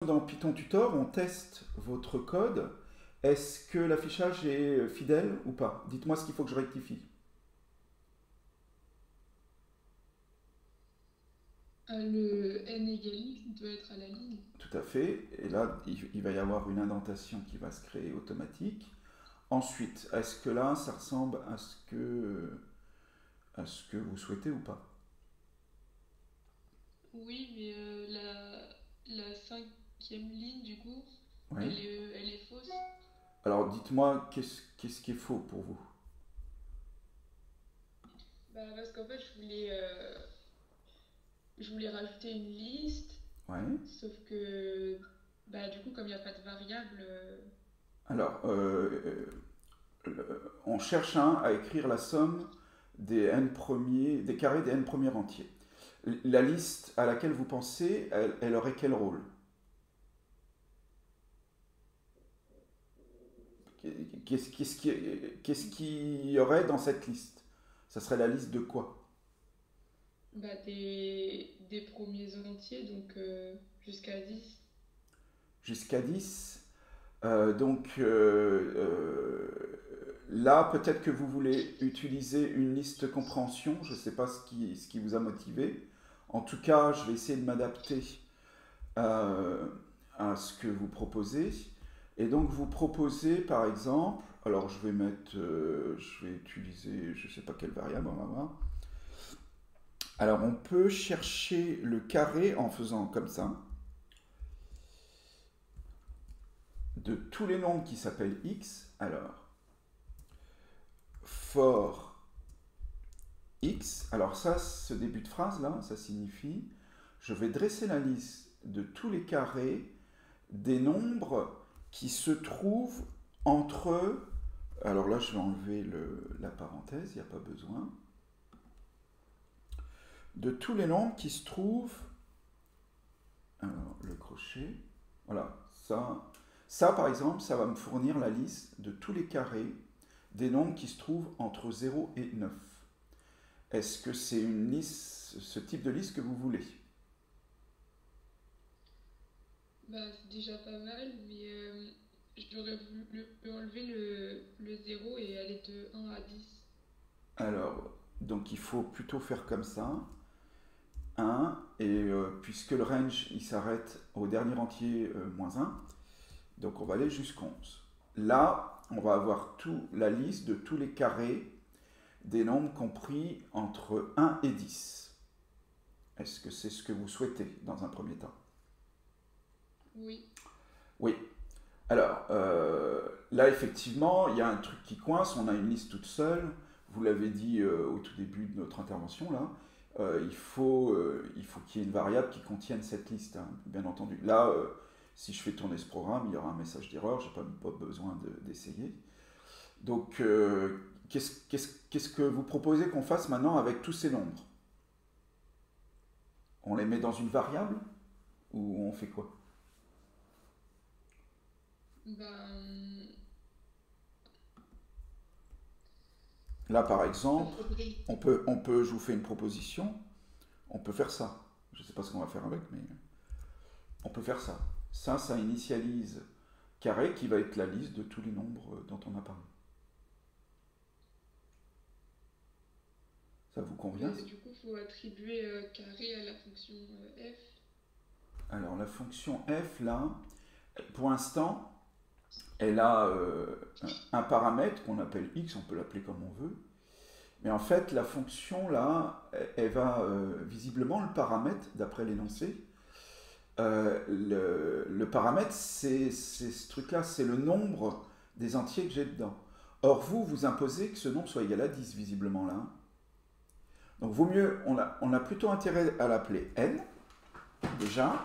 Dans Python Tutor, on teste votre code. Est-ce que l'affichage est fidèle ou pas? Dites-moi ce qu'il faut que je rectifie. Le n égale i doit être à la ligne. Tout à fait. Et là, il va y avoir une indentation qui va se créer automatique. Ensuite, est-ce que là, ça ressemble à ce que vous souhaitez ou pas? Oui, mais la cinquième ligne, du coup, Oui. elle est fausse. Alors, dites-moi qu'est-ce qui est faux pour vous? Bah, parce qu'en fait, je voulais rajouter une liste, Oui. sauf que, bah, du coup, comme il n'y a pas de variable, Alors, on cherche à écrire la somme des carrés des n premiers entiers. La liste à laquelle vous pensez, elle aurait quel rôle? Qu'est-ce qu'il y aurait dans cette liste? Ça serait la liste de quoi? bah, des premiers entiers, donc jusqu'à 10. Jusqu'à 10. Donc là, peut-être que vous voulez utiliser une liste compréhension. Je ne sais pas ce qui vous a motivé. En tout cas, je vais essayer de m'adapter euh, à ce que vous proposez. Et donc, vous proposez, par exemple, alors je vais utiliser, je ne sais pas quelle variable, on va voir. Alors, on peut chercher le carré en faisant comme ça, de tous les nombres qui s'appellent x. Alors, for x, alors ça, ce début de phrase là, ça signifie, je vais dresser la liste de tous les carrés des nombres qui se trouvent entre, alors là je vais enlever la parenthèse, il n'y a pas besoin, de tous les nombres qui se trouvent, alors le crochet, voilà, ça par exemple, ça va me fournir la liste de tous les carrés des nombres qui se trouvent entre 0 et 9. Est-ce que c'est une liste, ce type de liste que vous voulez? Bah, c'est déjà pas mal, mais j'aurais voulu enlever le zéro et aller de 1 à 10. Alors, donc il faut plutôt faire comme ça. 1, et puisque le range il s'arrête au dernier entier moins 1, donc on va aller jusqu'à 11. Là, on va avoir la liste de tous les carrés des nombres compris entre 1 et 10. Est-ce que c'est ce que vous souhaitez dans un premier temps? Oui. Oui. Alors, là, effectivement, il y a un truc qui coince. On a une liste toute seule. Vous l'avez dit au tout début de notre intervention, là. Il faut qu'il y ait une variable qui contienne cette liste, hein, bien entendu. Là, si je fais tourner ce programme, il y aura un message d'erreur. Je n'ai pas besoin d'essayer. Donc, qu'est-ce que vous proposez qu'on fasse maintenant avec tous ces nombres? On les met dans une variable ou on fait quoi? Ben, Là, par il exemple, faudrait. je vous fais une proposition, on peut faire ça. Je ne sais pas ce qu'on va faire avec, mais on peut faire ça. Ça initialise carré qui va être la liste de tous les nombres dont on a parlé. Ça vous convient? Ouais, mais du coup, il faut attribuer carré à la fonction f. Alors la fonction f, là, pour l'instant, elle a un paramètre qu'on appelle x, on peut l'appeler comme on veut. Mais en fait, la fonction, là, elle va visiblement le paramètre, d'après l'énoncé, le paramètre, c'est ce truc-là, c'est le nombre des entiers que j'ai dedans. Or, vous imposez que ce nombre soit égal à 10, visiblement, là. Donc, vaut mieux, on a plutôt intérêt à l'appeler n, déjà,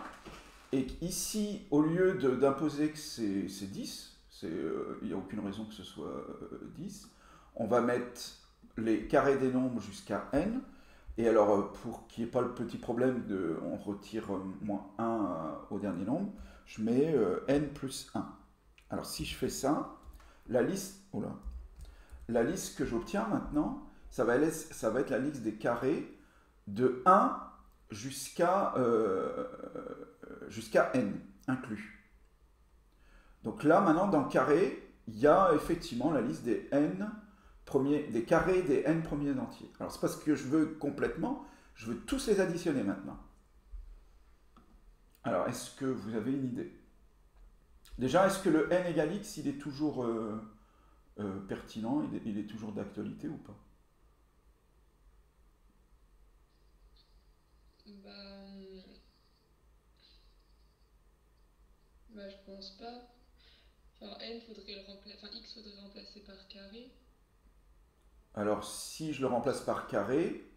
et ici, au lieu d'imposer que c'est 10, il n'y a aucune raison que ce soit 10, on va mettre les carrés des nombres jusqu'à n. Et alors, pour qu'il n'y ait pas le petit problème de on retire moins 1 au dernier nombre, je mets n plus 1. Alors, si je fais ça, la liste, oula, la liste que j'obtiens maintenant, ça va être la liste des carrés de 1 jusqu'à jusqu'à n. inclus. Donc là, maintenant, dans carré, il y a effectivement la liste des n premiers, des carrés des n premiers entiers. Alors, c'est pas ce que je veux complètement, je veux tous les additionner maintenant. Alors, est-ce que vous avez une idée? Déjà, est-ce que le n égale x, il est toujours pertinent, il est toujours d'actualité ou pas? Bah, bah, je pense pas. Enfin, x faudrait remplacer par carré. Alors, si je le remplace par carré,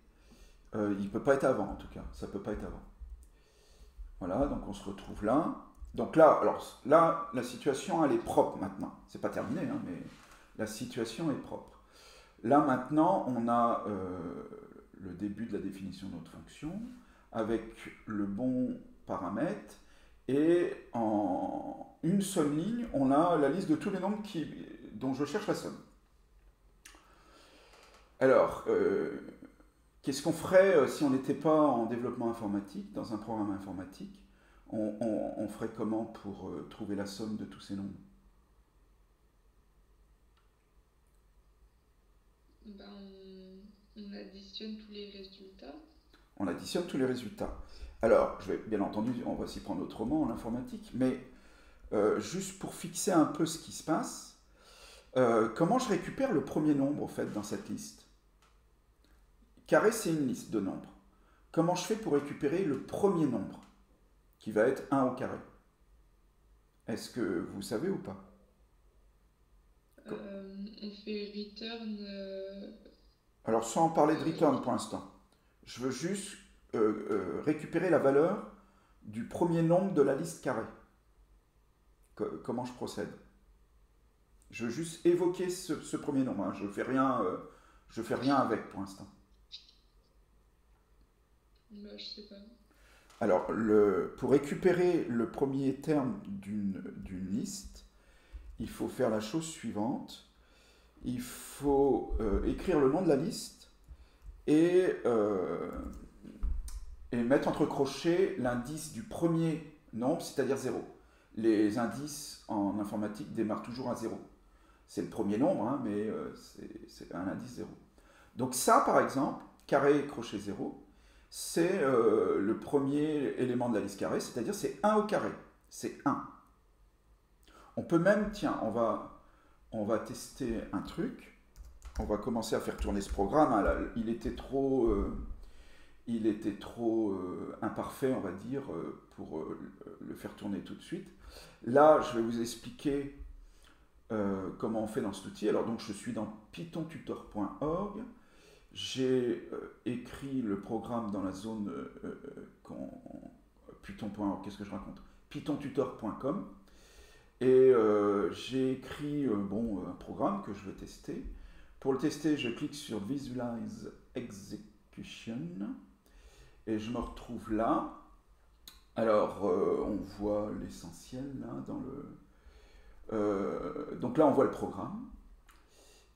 il ne peut pas être avant en tout cas, ça ne peut pas être avant. Voilà, donc on se retrouve là. Donc là, alors là, la situation elle est propre maintenant. C'est pas terminé, hein, mais la situation est propre. Là maintenant, on a le début de la définition de notre fonction avec le bon paramètre et en une seule ligne, on a la liste de tous les nombres dont je cherche la somme. Alors, qu'est-ce qu'on ferait si on n'était pas en développement informatique, dans un programme informatique? On ferait comment pour trouver la somme de tous ces nombres? Ben, on additionne tous les résultats. On additionne tous les résultats. Alors, bien entendu, on va s'y prendre autrement en informatique, mais juste pour fixer un peu ce qui se passe, comment je récupère le premier nombre, au fait, dans cette liste? Carré, c'est une liste de nombres. Comment je fais pour récupérer le premier nombre, qui va être 1 au carré? Est-ce que vous savez ou pas? On fait return. Alors, sans parler de return pour l'instant, je veux juste récupérer la valeur du premier nombre de la liste carré. Comment je procède? Je veux juste évoquer ce premier nombre. Hein. Je ne fais rien avec pour l'instant. Bah, je sais pas. Alors, pour récupérer le premier terme d'une liste, il faut faire la chose suivante. Il faut écrire le nom de la liste et mettre entre crochets l'indice du premier nombre, c'est-à-dire 0. Les indices en informatique démarrent toujours à 0. C'est le premier nombre, hein, mais c'est un indice 0. Donc ça, par exemple, carré crochet 0, c'est le premier élément de la liste carrée, c'est-à-dire c'est 1 au carré. C'est 1. On peut même, tiens, on va tester un truc. On va commencer à faire tourner ce programme. Hein, là, il était trop imparfait, on va dire, pour le faire tourner tout de suite. Là, je vais vous expliquer comment on fait dans cet outil. Alors, donc, je suis dans pythontutor.org. J'ai écrit le programme dans la zone python.org. Qu'est-ce que je raconte? pythontutor.com. Et j'ai écrit un programme que je veux tester. Pour le tester, je clique sur Visualize Execution et je me retrouve là. Alors, on voit l'essentiel là dans le. Donc là, on voit le programme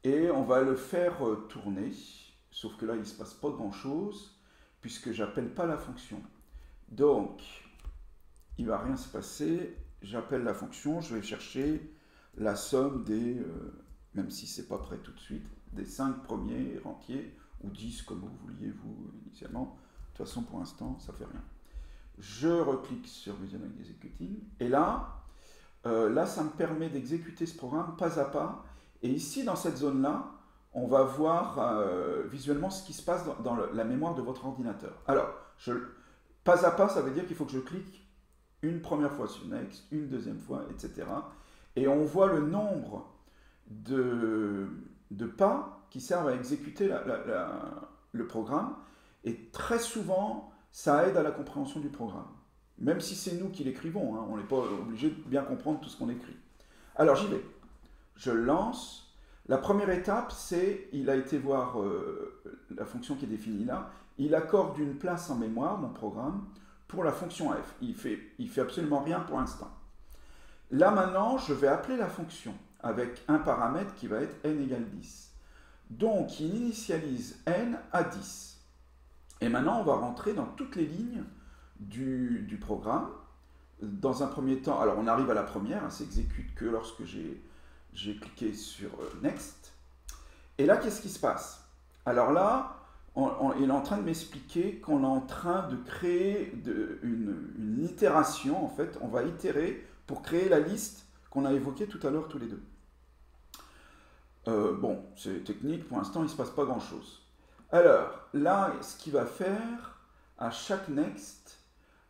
et on va le faire tourner. Sauf que là, il ne se passe pas grand-chose puisque j'appelle pas la fonction. Donc, il ne va rien se passer. J'appelle la fonction, je vais chercher la somme des, même si c'est pas prêt tout de suite, des 5 premiers entiers, ou 10 comme vous vouliez vous initialement. De toute façon, pour l'instant, ça fait rien. Je reclique sur Visual Executing, et là, ça me permet d'exécuter ce programme pas à pas. Et ici, dans cette zone-là, on va voir visuellement ce qui se passe dans la mémoire de votre ordinateur. Alors, pas à pas, ça veut dire qu'il faut que je clique une première fois sur Next, une deuxième fois, etc. Et on voit le nombre de pas qui servent à exécuter le programme. Et très souvent, ça aide à la compréhension du programme. Même si c'est nous qui l'écrivons, hein, on n'est pas obligé de bien comprendre tout ce qu'on écrit. Alors j'y vais. Je lance. La première étape, c'est, il a été voir la fonction qui est définie là. Il accorde une place en mémoire, mon programme, pour la fonction f. Il fait absolument rien pour l'instant. Là maintenant, je vais appeler la fonction avec un paramètre qui va être n égale 10. Donc, il initialise n à 10. Et maintenant, on va rentrer dans toutes les lignes du programme. dans un premier temps, alors on arrive à la première, hein, ça exécute que lorsque j'ai cliqué sur Next. Et là, qu'est-ce qui se passe? Alors là, il est en train de m'expliquer qu'on est en train de créer une itération, en fait. On va itérer pour créer la liste qu'on a évoquée tout à l'heure tous les deux. Bon, c'est technique, pour l'instant, il ne se passe pas grand-chose. Alors, là, ce qu'il va faire, à chaque next,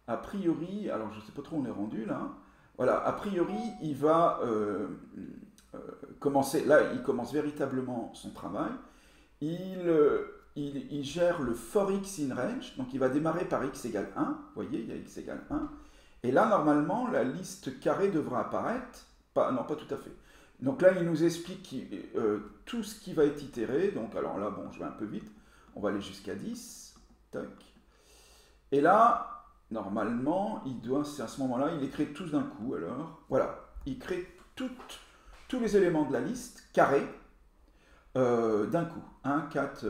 a priori, alors je ne sais pas trop où on est rendu là, voilà, a priori, il va commencer, là, il commence véritablement son travail. Il gère le for x in range, donc il va démarrer par x égale 1, vous voyez, il y a x égale 1, et là, normalement, la liste carrée devra apparaître, non, pas tout à fait. Donc là, il nous explique tout ce qui va être itéré, donc alors là, bon, je vais un peu vite, on va aller jusqu'à 10, tac, et là, normalement, c'est à ce moment-là, il les crée tous d'un coup, alors, voilà, il crée tous les éléments de la liste carrés, d'un coup. 1, 4.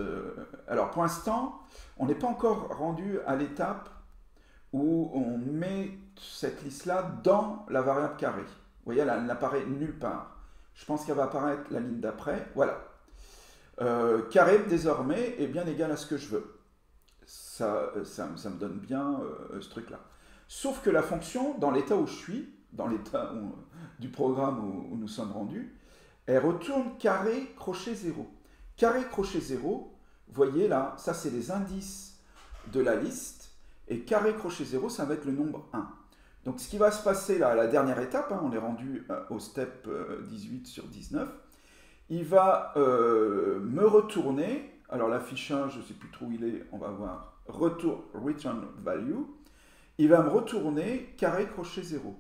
Alors pour l'instant, on n'est pas encore rendu à l'étape où on met cette liste-là dans la variable carré. Vous voyez, elle n'apparaît nulle part. Je pense qu'elle va apparaître la ligne d'après. Voilà. Carré, désormais, est bien égal à ce que je veux. Ça me donne bien ce truc-là. Sauf que la fonction, dans l'état où je suis, dans l'état du programme où nous sommes rendus, elle retourne carré, crochet 0. Carré, crochet 0, vous voyez là, ça c'est les indices de la liste, et carré, crochet 0, ça va être le nombre 1. Donc ce qui va se passer là, à la dernière étape, hein, on est rendu au step 18 sur 19, il va me retourner, alors l'affichage, je ne sais plus trop où il est, on va voir, return value, il va me retourner carré, crochet 0.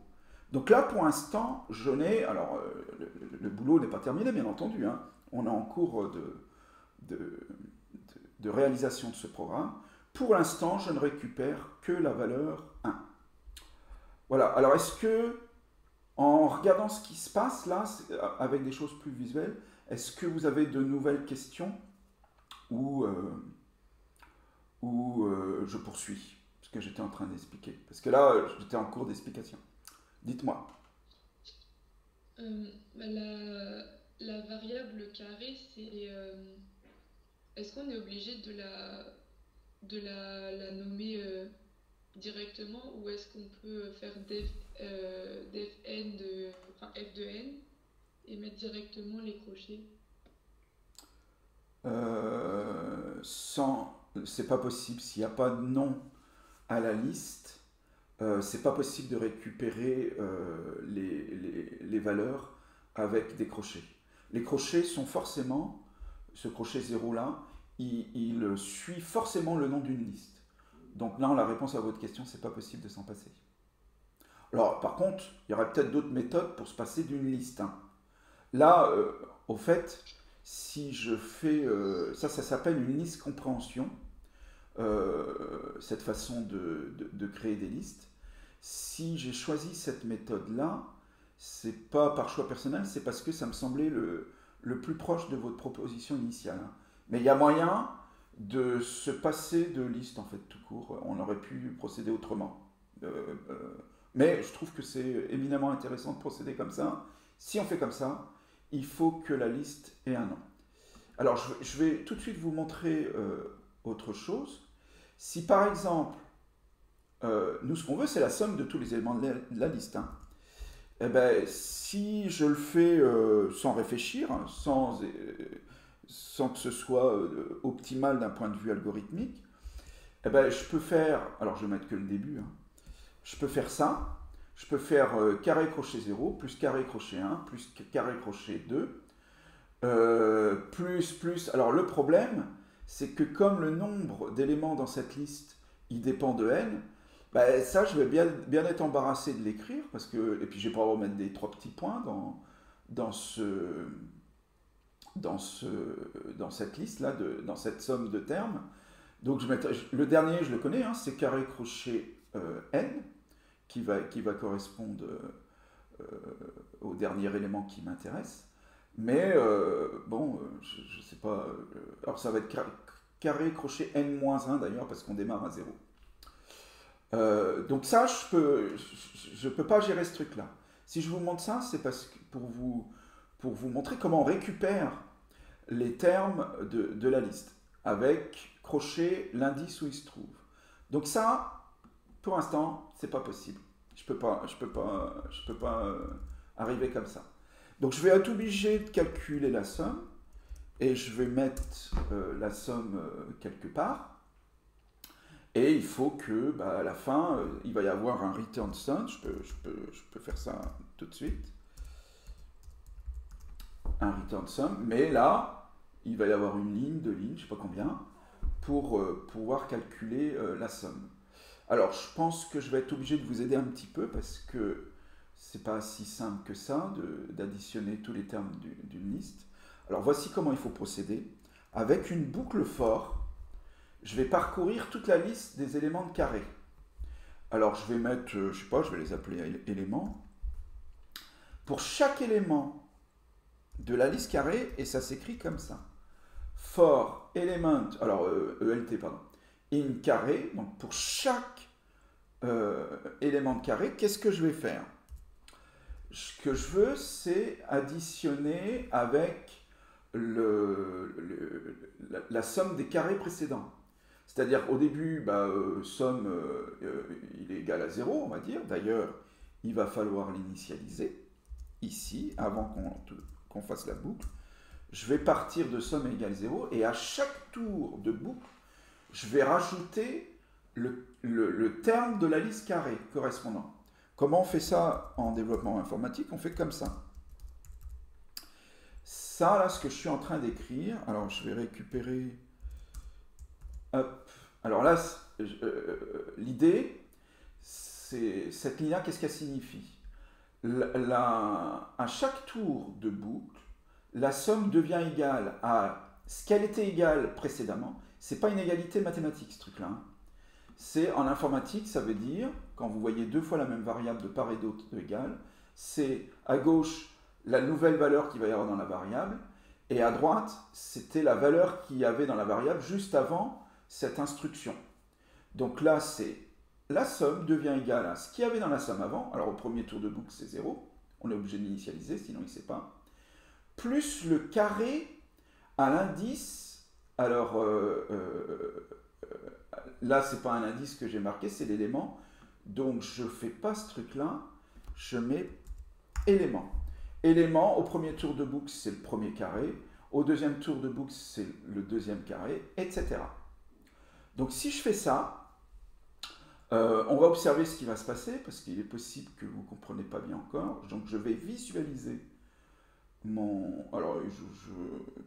Donc là, pour l'instant, je n'ai... Alors, le boulot n'est pas terminé, bien entendu. Hein. On est en cours de réalisation de ce programme. Pour l'instant, je ne récupère que la valeur 1. Voilà. Alors, est-ce que, en regardant ce qui se passe là, avec des choses plus visuelles, est-ce que vous avez de nouvelles questions ou je poursuis ce que j'étais en train d'expliquer? Parce que là, j'étais en cours d'explication. Dites-moi. Bah, la variable carré, c'est. Est-ce qu'on est obligé de la nommer directement ou est-ce qu'on peut faire def n enfin f de n et mettre directement les crochets? C'est pas possible. S'il n'y a pas de nom à la liste, c'est pas possible de récupérer les valeurs avec des crochets. Les crochets sont forcément, ce crochet 0 là, il suit forcément le nom d'une liste. Donc là, la réponse à votre question, c'est pas possible de s'en passer. Alors, par contre, il y aurait peut-être d'autres méthodes pour se passer d'une liste. Hein. Là, au fait, si je fais... ça s'appelle une liste compréhension, cette façon de créer des listes. Si j'ai choisi cette méthode-là, c'est pas par choix personnel, c'est parce que ça me semblait le plus proche de votre proposition initiale. Hein. Mais il y a moyen de se passer de liste, en fait, tout court. On aurait pu procéder autrement. Mais je trouve que c'est éminemment intéressant de procéder comme ça. Si on fait comme ça, il faut que la liste ait un nom. Alors, je vais tout de suite vous montrer autre chose. Si par exemple, nous ce qu'on veut, c'est la somme de tous les éléments de la liste. Hein. Eh ben, si je le fais sans réfléchir, hein, sans que ce soit optimal d'un point de vue algorithmique, eh ben, je peux faire, alors je vais mettre que le début, hein, je peux faire ça, je peux faire carré crochet 0, plus carré crochet 1, plus carré crochet 2, plus. Alors le problème, c'est que comme le nombre d'éléments dans cette liste, il dépend de n, bah, ça je vais bien être embarrassé de l'écrire, parce que, et puis je vais pas remettre des 3 petits points dans cette liste-là, dans cette somme de termes. Donc le dernier, je le connais, hein, c'est carré crochet n, qui va correspondre au dernier élément qui m'intéresse. Mais bon, je ne sais pas. Alors ça va être carré crochet n-1 d'ailleurs, parce qu'on démarre à 0. Donc ça, je peux pas gérer ce truc-là. Si je vous montre ça, c'est parce que pour vous montrer comment on récupère les termes de la liste avec crochet l'indice où il se trouve. Donc ça, pour l'instant, c'est pas possible. Je peux pas arriver comme ça. Donc je vais être obligé de calculer la somme et je vais mettre la somme quelque part. Et il faut que, à la fin, il va y avoir un return sum. Je peux faire ça tout de suite. Un return sum. Mais là, il va y avoir une ligne, deux lignes, je ne sais pas combien, pour pouvoir calculer la somme. Alors, je pense que je vais être obligé de vous aider un petit peu parce que c'est pas si simple que ça d'additionner tous les termes d'une liste. Alors, voici comment il faut procéder. Avec une boucle for, je vais parcourir toute la liste des éléments de carré. Alors, je vais mettre, je sais pas, je vais les appeler éléments. Pour chaque élément de la liste carré, et ça s'écrit comme ça. For element, alors ELT, pardon, in carré, donc pour chaque élément de carré, qu'est-ce que je vais faire? Ce que je veux, c'est additionner avec la somme des carrés précédents. C'est-à-dire au début, somme, il est égal à 0, on va dire. D'ailleurs, il va falloir l'initialiser ici, avant qu'on fasse la boucle. Je vais partir de somme égale 0, et à chaque tour de boucle, je vais rajouter le terme de la liste carrée correspondant. Comment on fait ça en développement informatique? On fait comme ça. Ça, là, ce que je suis en train d'écrire, alors je vais récupérer... Hop. Alors là, l'idée, c'est cette ligne-là, qu'est-ce qu'elle signifie? À chaque tour de boucle, la somme devient égale à ce qu'elle était égale précédemment. C'est pas une égalité mathématique, ce truc-là. Hein. C'est en informatique, ça veut dire, quand vous voyez deux fois la même variable de part et d'autre égale, c'est à gauche la nouvelle valeur qu'il va y avoir dans la variable, et à droite, c'était la valeur qu'il y avait dans la variable juste avant cette instruction. Donc là, c'est la somme devient égale à ce qu'il y avait dans la somme avant. Alors au premier tour de boucle, c'est 0. On est obligé de l'initialiser, sinon il ne sait pas. Plus le carré à l'indice. Alors là, ce n'est pas un indice que j'ai marqué, c'est l'élément. Donc je ne fais pas ce truc-là. Je mets élément. Élément, au premier tour de boucle, c'est le premier carré. Au deuxième tour de boucle, c'est le deuxième carré, etc. Donc si je fais ça, on va observer ce qui va se passer, parce qu'il est possible que vous ne compreniez pas bien encore. Donc je vais visualiser mon... Alors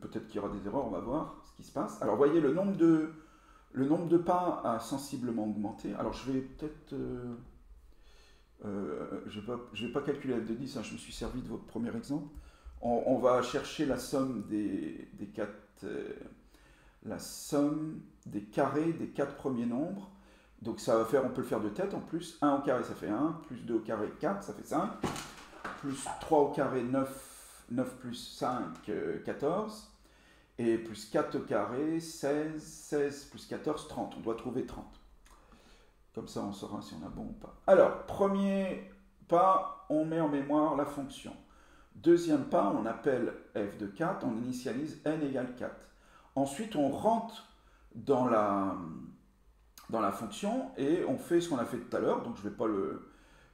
peut-être qu'il y aura des erreurs, on va voir ce qui se passe. Alors vous voyez, le nombre de pas a sensiblement augmenté. Alors je vais peut-être... je ne vais pas calculer f de 10, hein, je me suis servi de votre premier exemple. On va chercher la somme des quatre... la somme des carrés des 4 premiers nombres. Donc ça va faire, on peut le faire de tête en plus. 1 au carré, ça fait 1. Plus 2 au carré, 4, ça fait 5. Plus 3 au carré, 9. 9 plus 5, 14. Et plus 4 au carré, 16. 16 plus 14, 30. On doit trouver 30. Comme ça, on saura si on a bon ou pas. Alors, premier pas, on met en mémoire la fonction. Deuxième pas, on appelle f de 4, on initialise n égale 4. Ensuite, on rentre dans la fonction et on fait ce qu'on a fait tout à l'heure. Donc, je vais pas le...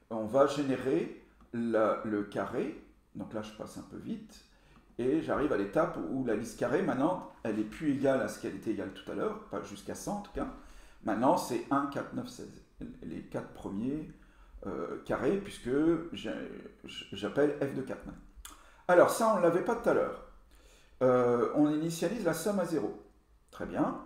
On va générer le carré. Donc là, je passe un peu vite. Et j'arrive à l'étape où la liste carré, maintenant, elle n'est plus égale à ce qu'elle était égale tout à l'heure. Pas jusqu'à 100 en tout cas. Maintenant, c'est 1, 4, 9, 16. Les 4 premiers carrés, puisque j'appelle f de 4. Alors, ça, on ne l'avait pas tout à l'heure. On initialise la somme à 0. Très bien.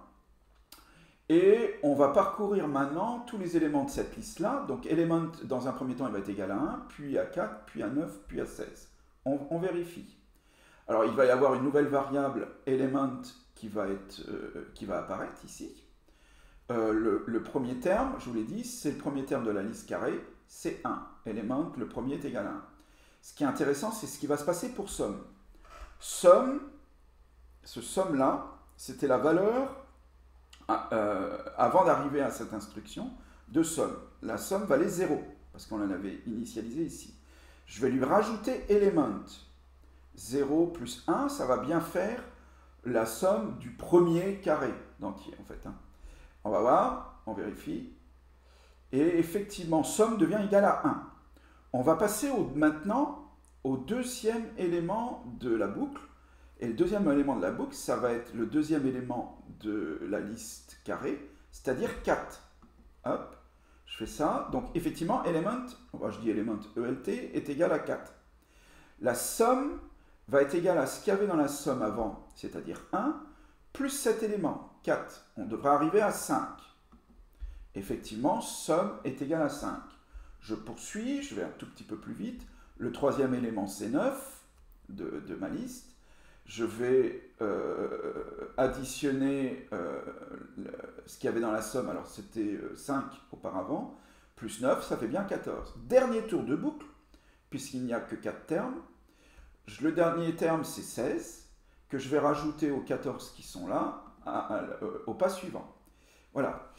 Et on va parcourir maintenant tous les éléments de cette liste-là. Donc, element, dans un premier temps, il va être égal à 1, puis à 4, puis à 9, puis à 16. On vérifie. Alors, il va y avoir une nouvelle variable element qui va apparaître ici. Le premier terme, je vous l'ai dit, c'est le premier terme de la liste carrée, c'est 1. Element, le premier est égal à 1. Ce qui est intéressant, c'est ce qui va se passer pour somme. Somme, ce somme-là, c'était la valeur, avant d'arriver à cette instruction, de somme. La somme valait 0, parce qu'on en avait initialisé ici. Je vais lui rajouter element. 0 plus 1, ça va bien faire la somme du premier carré d'entier, en fait. On va voir, on vérifie. Et effectivement, somme devient égale à 1. On va passer maintenant au deuxième élément de la boucle. Et le deuxième élément de la boucle, ça va être le deuxième élément de la liste carrée, c'est-à-dire 4. Hop, je fais ça. Donc effectivement, element, je dis element, ELT, est égal à 4. La somme va être égale à ce qu'il y avait dans la somme avant, c'est-à-dire 1, plus cet élément, 4. On devrait arriver à 5. Effectivement, somme est égale à 5. Je poursuis, je vais un tout petit peu plus vite. Le troisième élément, c'est 9 de ma liste. Je vais additionner ce qu'il y avait dans la somme, alors c'était 5 auparavant, plus 9, ça fait bien 14. Dernier tour de boucle, puisqu'il n'y a que 4 termes. Le dernier terme, c'est 16, que je vais rajouter aux 14 qui sont là, au pas suivant. Voilà.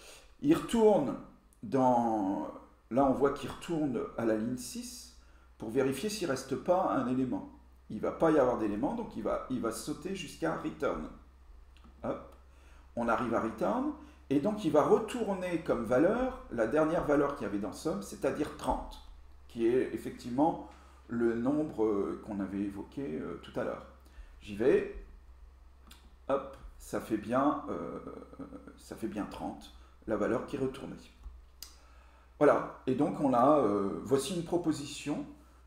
Il retourne dans... Là, on voit qu'il retourne à la ligne 6 pour vérifier s'il ne reste pas un élément. Il ne va pas y avoir d'élément, donc il va sauter jusqu'à return. Hop. On arrive à return, et donc il va retourner comme valeur la dernière valeur qu'il y avait dans somme, c'est-à-dire 30, qui est effectivement le nombre qu'on avait évoqué tout à l'heure. J'y vais, hop, ça fait bien 30, la valeur qui est retournée. Voilà, et donc voici une proposition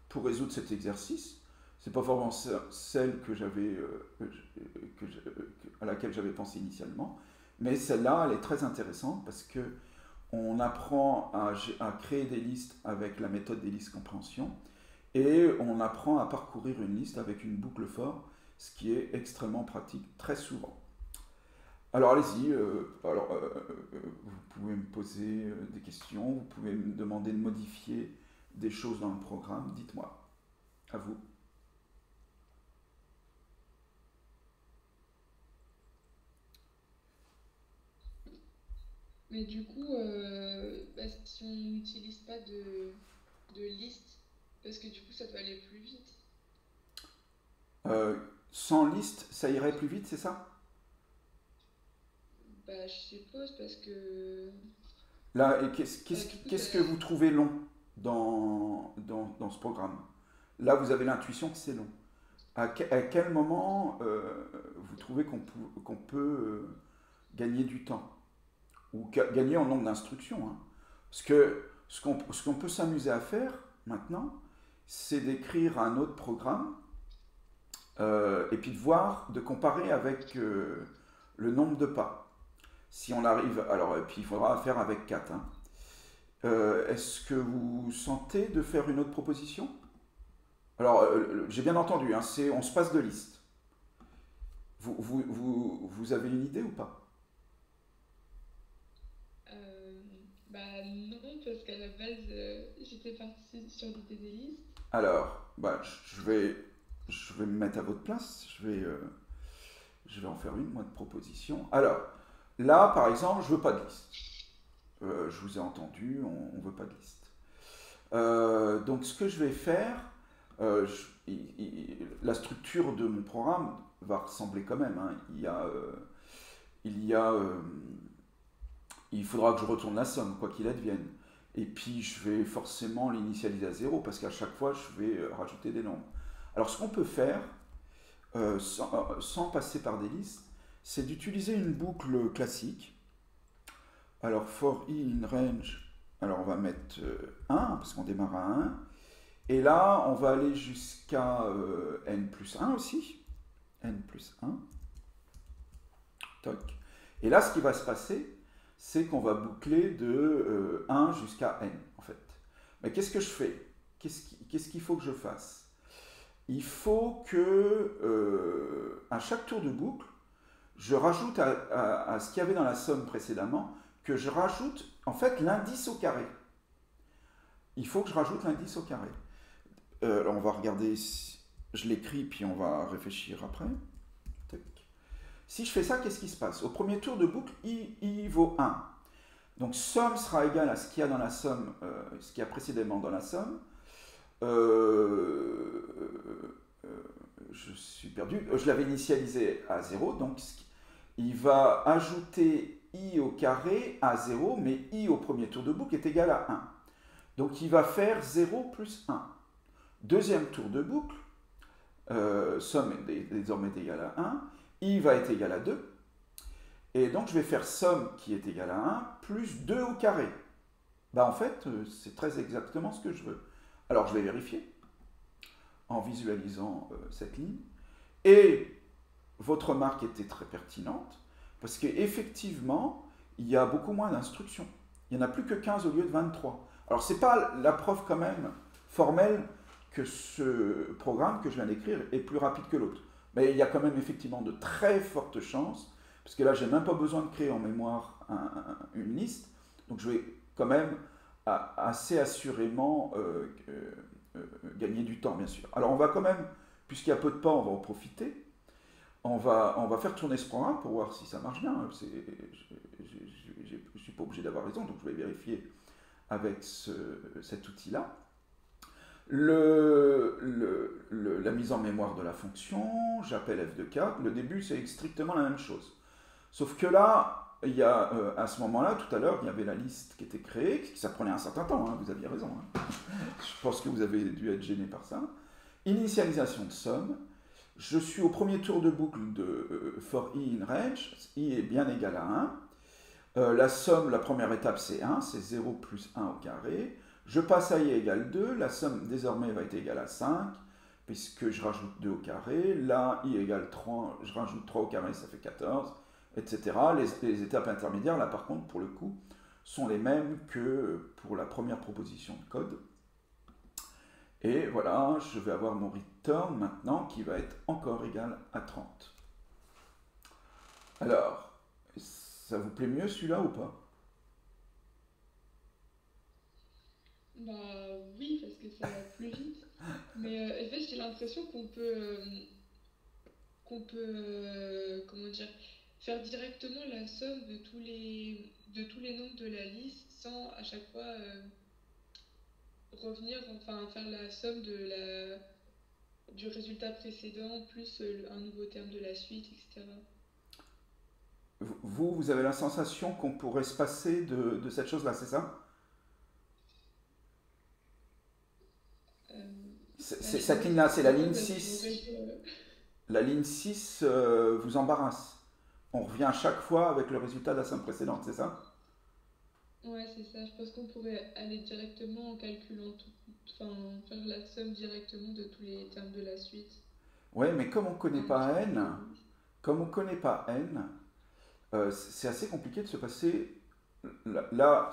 pour résoudre cet exercice. C'est pas forcément celle à laquelle j'avais pensé initialement, mais celle-là, elle est très intéressante parce que on apprend à créer des listes avec la méthode des listes compréhension et on apprend à parcourir une liste avec une boucle for, ce qui est extrêmement pratique très souvent. Alors allez-y, vous pouvez me poser des questions, vous pouvez me demander de modifier des choses dans le programme, dites-moi. À vous. Mais du coup, si on n'utilise pas de liste, parce que du coup, ça doit aller plus vite. Sans liste, ça irait plus vite, c'est ça? Je suppose, parce que... Là, et du coup, qu'est-ce que vous trouvez long dans ce programme? Là, vous avez l'intuition que c'est long. À quel moment vous trouvez qu'on peut gagner du temps? Ou gagner en nombre d'instructions, hein. Parce que ce qu'on peut s'amuser à faire maintenant, c'est d'écrire un autre programme et puis de comparer avec le nombre de pas. Si on arrive, alors, et puis il faudra faire avec 4. Hein. Est-ce que vous sentez de faire une autre proposition? Alors, j'ai bien entendu, hein, on se passe de liste. Vous avez une idée ou pas? Non, parce qu'à la base, j'étais partie sur l'idée des listes. Alors, je vais me mettre à votre place. Je vais en faire une, moi, de proposition. Alors, là, par exemple, je veux pas de liste. Je vous ai entendu, on ne veut pas de liste. Donc, ce que je vais faire, la structure de mon programme va ressembler quand même. Hein. Il faudra que je retourne la somme, quoi qu'il advienne. Et puis, je vais forcément l'initialiser à 0, parce qu'à chaque fois, je vais rajouter des nombres. Alors, ce qu'on peut faire, sans passer par des listes, c'est d'utiliser une boucle classique. Alors, for i in range, alors on va mettre 1, parce qu'on démarre à 1. Et là, on va aller jusqu'à n plus 1 aussi. N plus 1. Toc. Et là, ce qui va se passer, c'est qu'on va boucler de 1 jusqu'à n, en fait. Mais qu'est-ce que je fais? Qu'est-ce qu'il faut que je fasse? Il faut que, à chaque tour de boucle, je rajoute à ce qu'il y avait dans la somme précédemment, que je rajoute, en fait, l'indice au carré. Il faut que je rajoute l'indice au carré. Alors on va regarder, je l'écris, puis on va réfléchir après. Si je fais ça, qu'est-ce qui se passe? Au premier tour de boucle, i vaut 1. Donc somme sera égal à ce qu'il y a dans la somme, ce qu'il y a précédemment dans la somme. Euh, je suis perdu. Je l'avais initialisé à 0, donc il va ajouter i au carré à 0, mais i au premier tour de boucle est égal à 1. Donc il va faire 0 plus 1. Deuxième tour de boucle, somme est désormais égale à 1, i va être égal à 2, et donc je vais faire somme qui est égale à 1 plus 2 au carré. Bah en fait, c'est très exactement ce que je veux. Alors je vais vérifier en visualisant cette ligne. Et votre remarque était très pertinente, parce qu'effectivement, il y a beaucoup moins d'instructions. Il n'y en a plus que 15 au lieu de 23. Alors ce n'est pas la preuve quand même formelle que ce programme que je viens d'écrire est plus rapide que l'autre. Mais il y a quand même effectivement de très fortes chances, parce que là, je n'ai même pas besoin de créer en mémoire une liste, donc je vais quand même assez assurément gagner du temps, bien sûr. Alors on va quand même, puisqu'il y a peu de temps, on va en profiter. On va faire tourner ce programme pour voir si ça marche bien. Je ne suis pas obligé d'avoir raison, donc je vais vérifier avec cet outil-là. La mise en mémoire de la fonction, j'appelle f de 4. Le début, c'est strictement la même chose. Sauf que là, il y a, à ce moment-là, tout à l'heure, il y avait la liste qui était créée, ça prenait un certain temps, hein, vous aviez raison. Hein. Je pense que vous avez dû être gêné par ça. Initialisation de somme. Je suis au premier tour de boucle de for i in range, i est bien égal à 1. La somme, la première étape, c'est 1, c'est 0 plus 1 au carré. Je passe à i égale 2, la somme désormais va être égale à 5, puisque je rajoute 2 au carré. Là, i égale 3, je rajoute 3 au carré, ça fait 14, etc. Les étapes intermédiaires, là par contre, pour le coup, sont les mêmes que pour la première proposition de code. Et voilà, je vais avoir mon return maintenant qui va être encore égal à 30. Alors, ça vous plaît mieux celui-là ou pas? Bah oui, parce que ça va plus vite. Mais en fait, j'ai l'impression qu'on peut, comment dire, faire directement la somme de tous les nombres de la liste sans à chaque fois revenir, enfin faire la somme du résultat précédent plus un nouveau terme de la suite, etc. Vous avez la sensation qu'on pourrait se passer de cette chose-là, c'est ça? Euh, C'est je me cette dis ligne-là, c'est la pourquoi ligne parce qu'on 6. aurait La ligne 6 vous embarrasse. On revient à chaque fois avec le résultat de la somme précédente, c'est ça? ouais, c'est ça. Je pense qu'on pourrait aller directement en calculant tout, enfin faire la somme directement de tous les termes de la suite. Oui, mais comme on ne connaît Enfin, pas tout n, le- comme on connaît pas n, c'est assez compliqué de se passer. Là,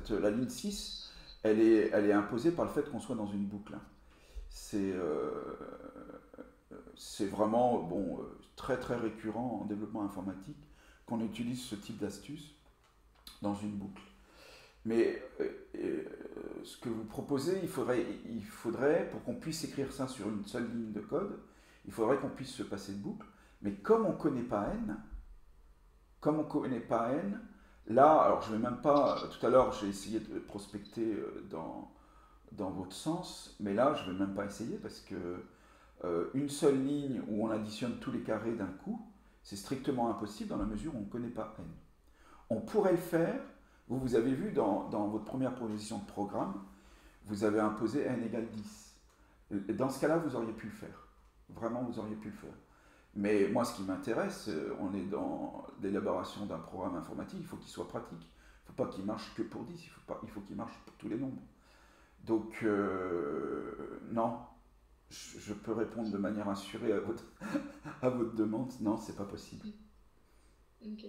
la ligne 6, elle est imposée par le fait qu'on soit dans une boucle. C'est c'est vraiment bon, très très récurrent en développement informatique qu'on utilise ce type d'astuce dans une boucle. Mais ce que vous proposez, il faudrait, pour qu'on puisse écrire ça sur une seule ligne de code, il faudrait qu'on puisse se passer de boucle. Mais comme on ne connaît pas n, là, alors je ne vais même pas, tout à l'heure j'ai essayé de prospecter dans votre sens, mais là je ne vais même pas essayer parce que une seule ligne où on additionne tous les carrés d'un coup, c'est strictement impossible dans la mesure où on ne connaît pas n. On pourrait le faire, vous avez vu dans votre première proposition de programme, vous avez imposé n égale 10. Dans ce cas-là, vous auriez pu le faire. Vraiment, vous auriez pu le faire. Mais moi, ce qui m'intéresse, on est dans l'élaboration d'un programme informatique, il faut qu'il soit pratique. Il ne faut pas qu'il marche que pour 10, il faut qu'il marche pour tous les nombres. Donc, non, je peux répondre de manière assurée à votre demande. Non, c'est pas possible. Ok.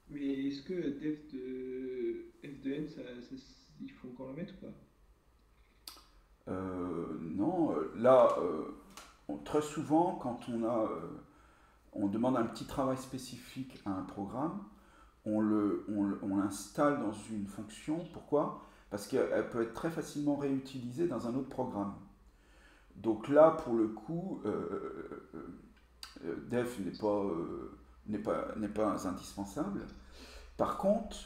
Mais est-ce que f de n, il faut encore le mettre ou pas? Non, là, très souvent, quand on demande un petit travail spécifique à un programme, on l'installe dans une fonction. Pourquoi? Parce qu'elle peut être très facilement réutilisée dans un autre programme. Donc là, pour le coup, def n'est pas indispensable. Par contre,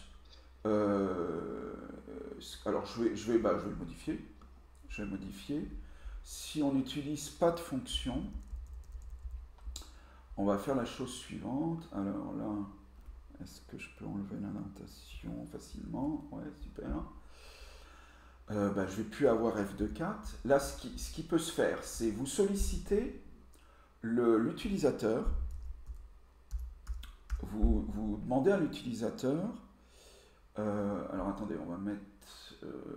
Euh, alors je vais le modifier. Je vais modifier. Si on n'utilise pas de fonction, on va faire la chose suivante. Alors là, est-ce que je peux enlever l'indentation facilement? Ouais, super. Je ne vais plus avoir F2.4. Là, ce qui peut se faire, c'est vous solliciter l'utilisateur. Vous demandez à l'utilisateur. Alors attendez, on va mettre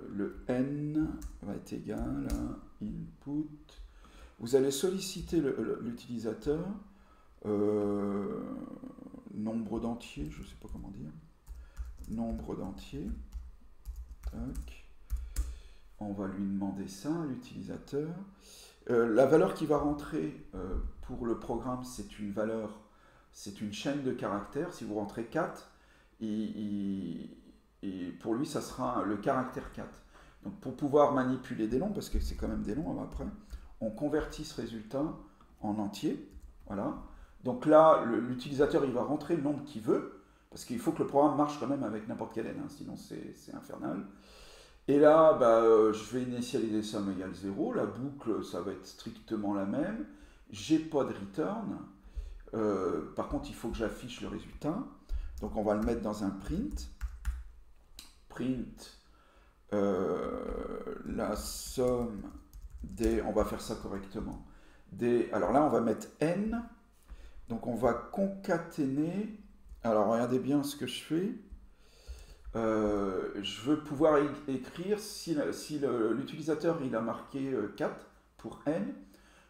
le n va être égal à input. Vous allez solliciter l'utilisateur. Nombre d'entiers, je ne sais pas comment dire. Nombre d'entiers. Tac. On va lui demander ça, l'utilisateur. La valeur qui va rentrer pour le programme, c'est une valeur, c'est une chaîne de caractères. Si vous rentrez 4, et pour lui, ça sera le caractère 4. Donc pour pouvoir manipuler des noms, parce que c'est quand même des noms après, on convertit ce résultat en entier. Voilà. Donc là, l'utilisateur, il va rentrer le nombre qu'il veut, parce qu'il faut que le programme marche quand même avec n'importe quel n, hein, sinon c'est infernal. Et là, je vais initialiser somme égale 0. La boucle, ça va être strictement la même. J'ai pas de return. Par contre, il faut que j'affiche le résultat. Donc, on va le mettre dans un print. Print la somme des... On va faire ça correctement. Alors là, on va mettre n. Donc, on va concaténer. Alors, regardez bien ce que je fais. Je veux pouvoir écrire, si l'utilisateur il a marqué 4 pour n,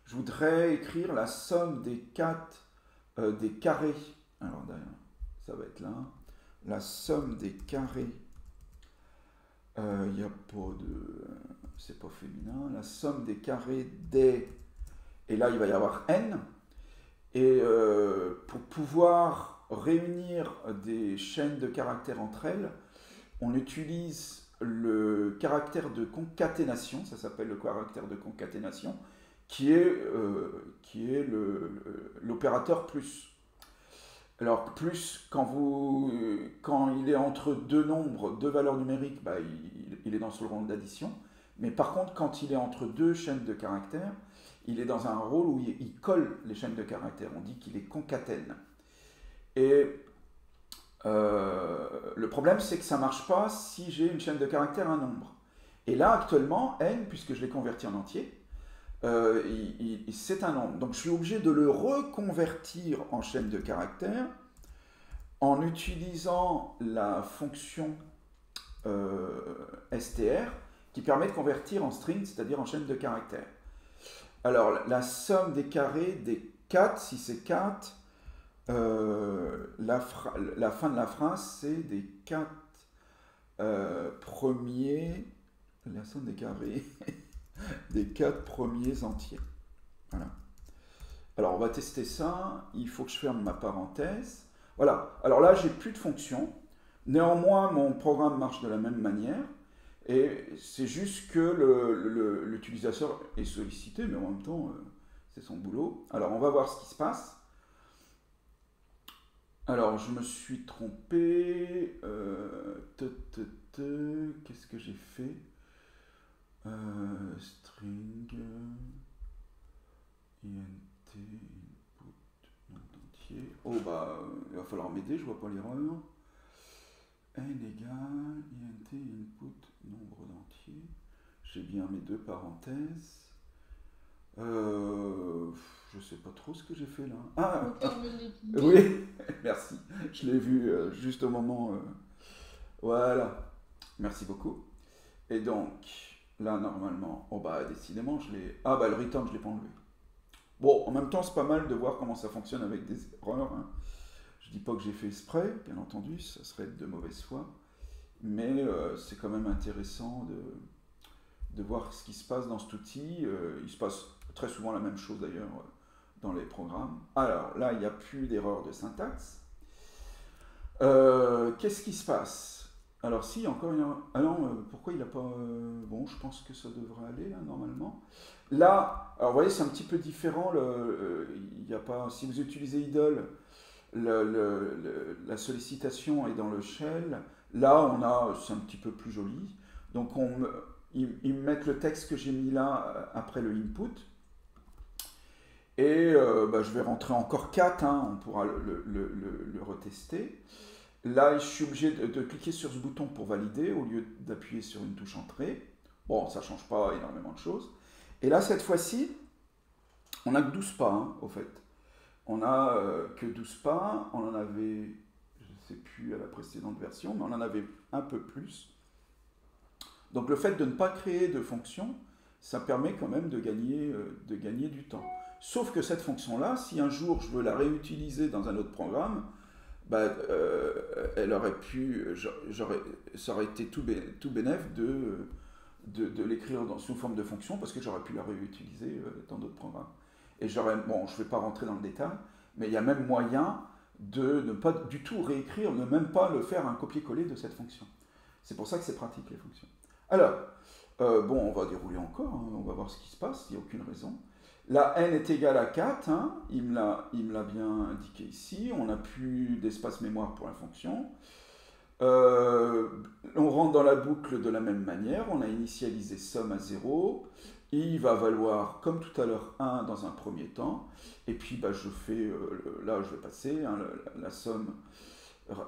je voudrais écrire la somme des 4 des carrés. Alors d'ailleurs, ça va être là. La somme des carrés, il n'y a pas de... c'est pas féminin. La somme des carrés des... Et là, il va y avoir n. Et pour pouvoir réunir des chaînes de caractères entre elles, on utilise le caractère de concaténation, ça s'appelle le caractère de concaténation, qui est l'opérateur plus. Alors plus, quand il est entre deux nombres, deux valeurs numériques, il est dans ce rôle d'addition. Mais par contre, quand il est entre deux chaînes de caractères, il est dans un rôle où il colle les chaînes de caractères. On dit qu'il les concatène. Et le problème, c'est que ça ne marche pas si j'ai une chaîne de caractères, un nombre. Et là, actuellement, n, puisque je l'ai converti en entier, c'est un nombre. Donc, je suis obligé de le reconvertir en chaîne de caractères en utilisant la fonction str qui permet de convertir en string, c'est-à-dire en chaîne de caractères. Alors, la somme des carrés des 4, si c'est 4, la fin de la phrase, c'est des 4 premiers, la somme des carrés, des 4 premiers entiers. Voilà. Alors, on va tester ça. Il faut que je ferme ma parenthèse. Voilà. Alors là, j'ai plus de fonction. Néanmoins, mon programme marche de la même manière. Et c'est juste que l'utilisateur est sollicité, mais en même temps, c'est son boulot. Alors, on va voir ce qui se passe. Alors, je me suis trompé. Qu'est-ce que j'ai fait? String int input nom entier. Oh il va falloir m'aider, je vois pas l'erreur. N égale int input nombre d'entiers. J'ai bien mes deux parenthèses. Je sais pas trop ce que j'ai fait là. Ah oui, merci. Je l'ai vu juste au moment. Voilà. Merci beaucoup. Et donc, là, normalement, décidément, je l'ai... le return, je l'ai pas enlevé. Bon, en même temps, c'est pas mal de voir comment ça fonctionne avec des erreurs. Hein. Je dis pas que j'ai fait exprès, bien entendu, ça serait de mauvaise foi. Mais c'est quand même intéressant de voir ce qui se passe dans cet outil. Il se passe très souvent la même chose d'ailleurs dans les programmes. Alors là, il n'y a plus d'erreur de syntaxe. Qu'est-ce qui se passe? Alors si, encore une erreur. Ah non, pourquoi il n'a pas... Bon, je pense que ça devrait aller là, normalement. Là, alors vous voyez, c'est un petit peu différent. Il y a pas, si vous utilisez idle, la sollicitation est dans le shell. Là, c'est un petit peu plus joli. Donc, ils me mettent le texte que j'ai mis là après le input. Et je vais rentrer encore 4, hein, on pourra le retester. Là, je suis obligé de cliquer sur ce bouton pour valider au lieu d'appuyer sur une touche entrée. Bon, ça ne change pas énormément de choses. Et là, cette fois-ci, on n'a que 12 pas, hein, au fait. On n'a que 12 pas. On en avait, je ne sais plus à la précédente version, mais on en avait un peu plus. Donc le fait de ne pas créer de fonction, ça permet quand même de gagner du temps. Sauf que cette fonction-là, si un jour je veux la réutiliser dans un autre programme, elle aurait pu, ça aurait été tout bénef de l'écrire sous forme de fonction parce que j'aurais pu la réutiliser dans d'autres programmes. Et je ne vais pas rentrer dans le détail, mais il y a même moyen de ne pas du tout réécrire, ne même pas le faire un copier-coller de cette fonction. C'est pour ça que c'est pratique les fonctions. Alors, on va dérouler encore, hein, on va voir ce qui se passe, il n'y a aucune raison. La n est égale à 4, hein, il me l'a bien indiqué ici, on n'a plus d'espace mémoire pour la fonction. On rentre dans la boucle de la même manière, on a initialisé somme à 0, il va valoir comme tout à l'heure 1 dans un premier temps, et puis là je vais passer, hein, la somme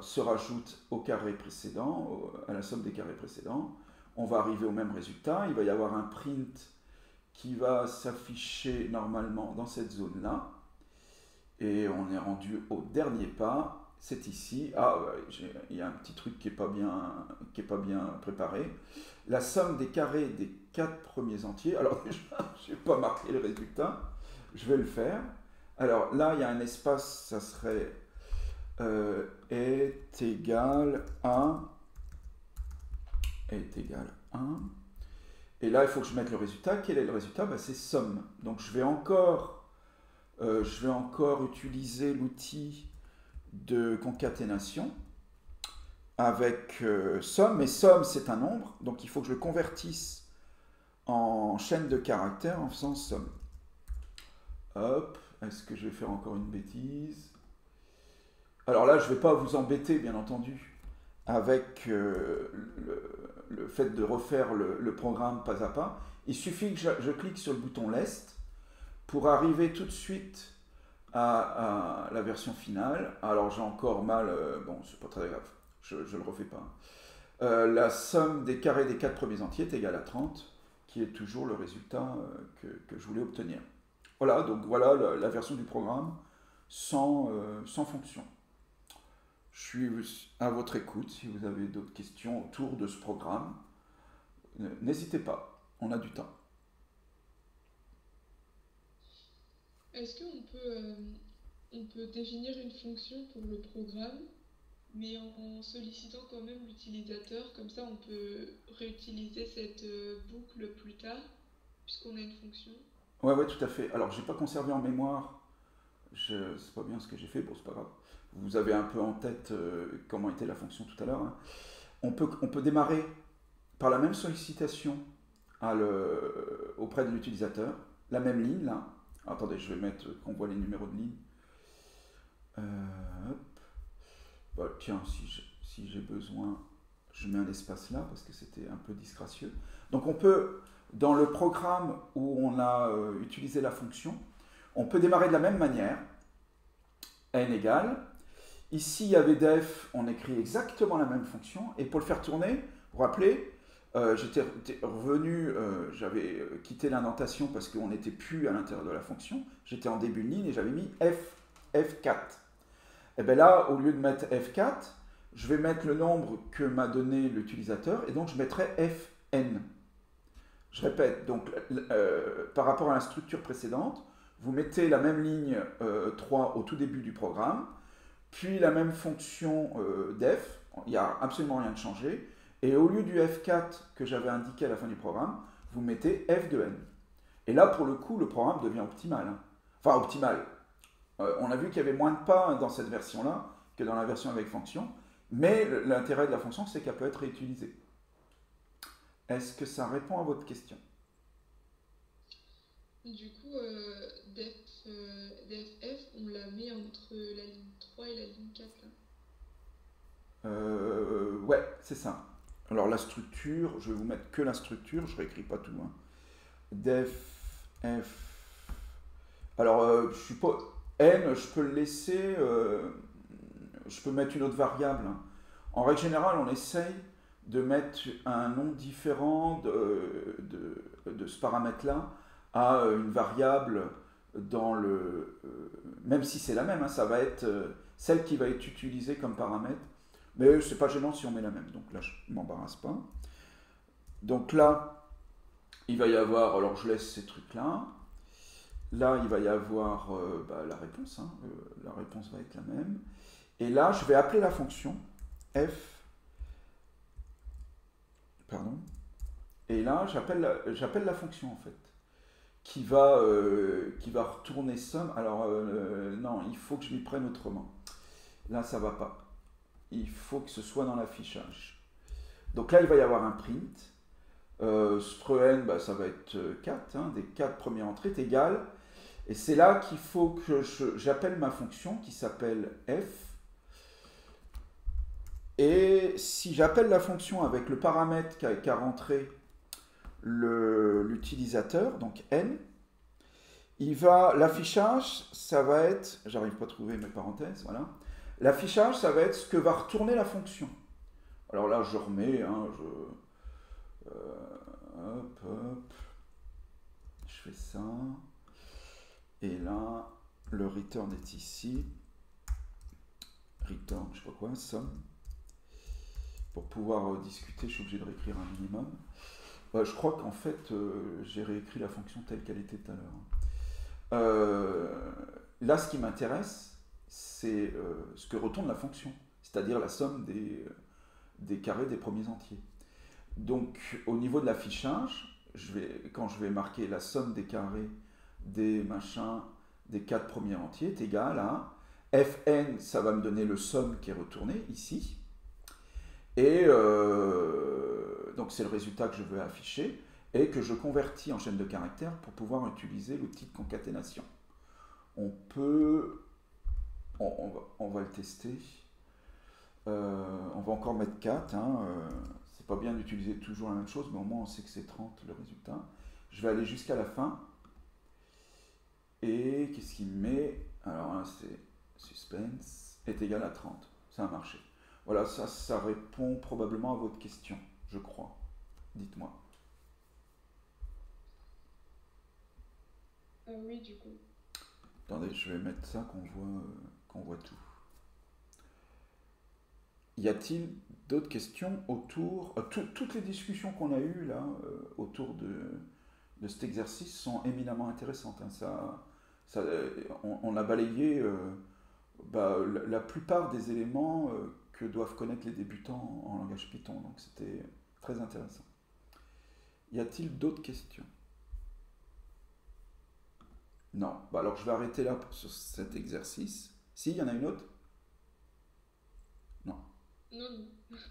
se rajoute au carré précédent, à la somme des carrés précédents, on va arriver au même résultat, il va y avoir un print qui va s'afficher normalement dans cette zone-là. Et on est rendu au dernier pas, c'est ici. Il y a un petit truc qui n'est pas bien préparé. La somme des carrés des 4 premiers entiers. Alors déjà, je n'ai pas marqué le résultat. Je vais le faire. Alors là, il y a un espace, ça serait est égal à 1. Et là, il faut que je mette le résultat. Quel est le résultat? C'est somme. Donc je vais encore utiliser l'outil de concaténation avec somme. Mais somme, c'est un nombre. Donc il faut que je le convertisse en chaîne de caractères en faisant somme. Hop. Est-ce que je vais faire encore une bêtise? Alors là, je ne vais pas vous embêter, bien entendu, avec le fait de refaire le programme pas à pas. Il suffit que je clique sur le bouton lest pour arriver tout de suite à la version finale. Alors j'ai encore mal, c'est pas très grave, je ne le refais pas. La somme des carrés des 4 premiers entiers est égale à 30, qui est toujours le résultat que je voulais obtenir. Voilà, donc voilà la version du programme sans fonction. Je suis à votre écoute si vous avez d'autres questions autour de ce programme. N'hésitez pas, on a du temps. Est-ce qu'on peut définir une fonction pour le programme, mais en sollicitant quand même l'utilisateur, comme ça on peut réutiliser cette boucle plus tard, puisqu'on a une fonction? Ouais, tout à fait. Alors, j'ai pas conservé en mémoire, c'est pas bien ce que j'ai fait, bon, c'est pas grave. Vous avez un peu en tête comment était la fonction tout à l'heure. Hein. On peut démarrer par la même sollicitation auprès de l'utilisateur, la même ligne là. Attendez, je vais mettre qu'on voit les numéros de ligne. Tiens, si j'ai besoin, je mets un espace là parce que c'était un peu disgracieux. Donc on peut, dans le programme où on a utilisé la fonction, on peut démarrer de la même manière, n égale. Ici, il y avait def, on écrit exactement la même fonction, et pour le faire tourner, vous vous rappelez, j'étais revenu, j'avais quitté l'indentation parce qu'on n'était plus à l'intérieur de la fonction, j'étais en début de ligne et j'avais mis F4. Et bien là, au lieu de mettre F4, je vais mettre le nombre que m'a donné l'utilisateur, et donc je mettrai Fn. Je répète, donc par rapport à la structure précédente, vous mettez la même ligne 3 au tout début du programme, puis la même fonction def, il n'y a absolument rien de changé, et au lieu du F4 que j'avais indiqué à la fin du programme, vous mettez F de n. Et là, pour le coup, le programme devient optimal. Hein. Enfin, optimal. On a vu qu'il y avait moins de pas dans cette version-là que dans la version avec fonction, mais l'intérêt de la fonction, c'est qu'elle peut être réutilisée. Est-ce que ça répond à votre question? Du coup, def f, on la met entre la ligne 3 et la ligne 4. Là. Ouais, c'est ça. Alors la structure, je vais vous mettre que la structure, je réécris pas tout, hein. Def, f. Alors, je suis pas. N, je peux le laisser. Je peux mettre une autre variable, hein. En règle générale, on essaye de mettre un nom différent de ce paramètre-là à une variable dans le. Même si c'est la même, hein, ça va être celle qui va être utilisée comme paramètre. Mais c'est pas gênant si on met la même. Donc là, je ne m'embarrasse pas. Donc là, il va y avoir. Alors je laisse ces trucs-là. Là, il va y avoir la réponse, hein. La réponse va être la même. Et là, je vais appeler la fonction f. Pardon. Et là, j'appelle la fonction en fait, qui va retourner somme. Alors, non, il faut que je m'y prenne autrement. Là, ça va pas. Il faut que ce soit dans l'affichage. Donc là, il va y avoir un print. Spreen, ça va être 4, hein, des 4 premières entrées est égal. Et c'est là qu'il faut que j'appelle ma fonction qui s'appelle f. Et si j'appelle la fonction avec le paramètre qu'a rentré l'utilisateur, donc n, l'affichage, ça va être, j'arrive pas à trouver mes parenthèses, voilà. L'affichage, ça va être ce que va retourner la fonction. Alors là, je remets, hein, hop, je fais ça. Et là, le return est ici. Return, je sais pas quoi, somme. Pour pouvoir discuter, je suis obligé de réécrire un minimum. Je crois qu'en fait, j'ai réécrit la fonction telle qu'elle était tout à l'heure. Là, ce qui m'intéresse, c'est ce que retourne la fonction, c'est-à-dire la somme des carrés des premiers entiers. Donc, au niveau de l'affichage, quand je vais marquer la somme des carrés des machins des 4 premiers entiers est égal à fn, ça va me donner le somme qui est retourné ici. Et donc c'est le résultat que je veux afficher et que je convertis en chaîne de caractères pour pouvoir utiliser l'outil de concaténation. On va le tester. On va encore mettre 4. Hein, c'est pas bien d'utiliser toujours la même chose, mais au moins on sait que c'est 30 le résultat. Je vais aller jusqu'à la fin. Et qu'est-ce qu'il me met? Alors là, c'est suspense est égal à 30. Ça a marché. Voilà, ça répond probablement à votre question, je crois. Dites-moi. Oui, du coup. Attendez, je vais mettre ça qu'on voit tout. Y a-t-il d'autres questions autour... toutes les discussions qu'on a eues là, autour de cet exercice sont éminemment intéressantes, hein. On a balayé la plupart des éléments que doivent connaître les débutants en langage Python, donc c'était très intéressant. Y a-t-il d'autres questions? Non. Alors je vais arrêter là sur cet exercice. Si, il y en a une autre? Non. Non, non.